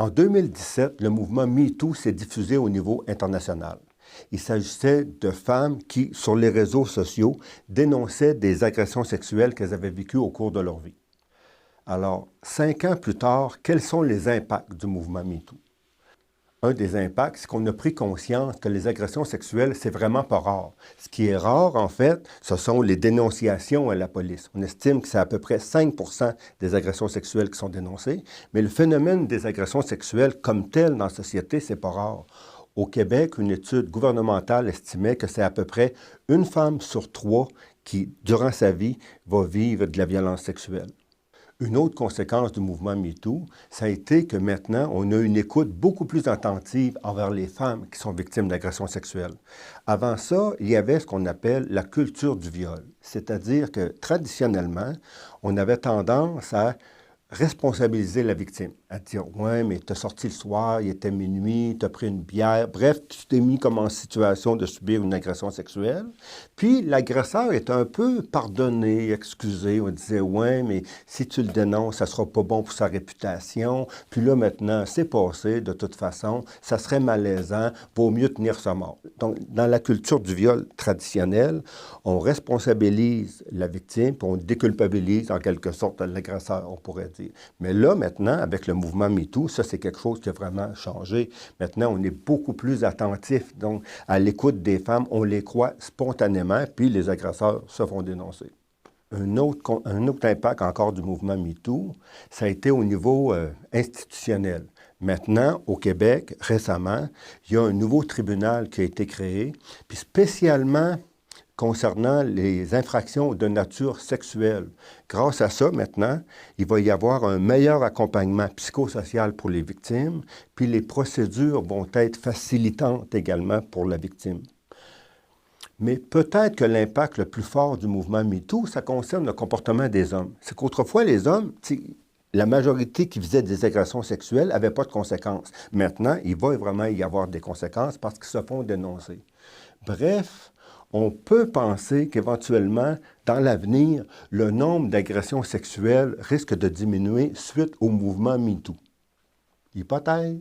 En 2017, le mouvement MeToo s'est diffusé au niveau international. Il s'agissait de femmes qui, sur les réseaux sociaux, dénonçaient des agressions sexuelles qu'elles avaient vécues au cours de leur vie. Alors, 5 ans plus tard, quels sont les impacts du mouvement MeToo? Un des impacts, c'est qu'on a pris conscience que les agressions sexuelles, c'est vraiment pas rare. Ce qui est rare, en fait, ce sont les dénonciations à la police. On estime que c'est à peu près 5 des agressions sexuelles qui sont dénoncées, mais le phénomène des agressions sexuelles comme tel dans la société, c'est pas rare. Au Québec, une étude gouvernementale estimait que c'est à peu près une femme sur 3 qui, durant sa vie, va vivre de la violence sexuelle. Une autre conséquence du mouvement MeToo, ça a été que maintenant, on a une écoute beaucoup plus attentive envers les femmes qui sont victimes d'agressions sexuelles. Avant ça, il y avait ce qu'on appelle la culture du viol, c'est-à-dire que traditionnellement, on avait tendance à responsabiliser la victime, à dire « Ouais, mais t'as sorti le soir, il était minuit, t'as pris une bière. » Bref, tu t'es mis comme en situation de subir une agression sexuelle. Puis l'agresseur est un peu pardonné, excusé. On disait « Ouais, mais si tu le dénonces, ça sera pas bon pour sa réputation. Puis là, maintenant, c'est passé, de toute façon, ça serait malaisant, vaut mieux tenir sa mort. » Donc, dans la culture du viol traditionnelle, on responsabilise la victime, puis on déculpabilise en quelque sorte l'agresseur, on pourrait dire. Mais là, maintenant, avec le mouvement MeToo, ça, c'est quelque chose qui a vraiment changé. Maintenant, on est beaucoup plus attentif, donc, à l'écoute des femmes. On les croit spontanément, puis les agresseurs se font dénoncer. Un autre impact encore du mouvement MeToo, ça a été au niveau institutionnel. Maintenant, au Québec, récemment, il y a un nouveau tribunal qui a été créé, puis spécialement concernant les infractions de nature sexuelle. Grâce à ça, maintenant, il va y avoir un meilleur accompagnement psychosocial pour les victimes, puis les procédures vont être facilitantes également pour la victime. Mais peut-être que l'impact le plus fort du mouvement MeToo, ça concerne le comportement des hommes. C'est qu'autrefois, les hommes, la majorité qui faisait des agressions sexuelles n'avait pas de conséquences. Maintenant, il va vraiment y avoir des conséquences parce qu'ils se font dénoncer. Bref, on peut penser qu'éventuellement, dans l'avenir, le nombre d'agressions sexuelles risque de diminuer suite au mouvement MeToo. Hypothèse?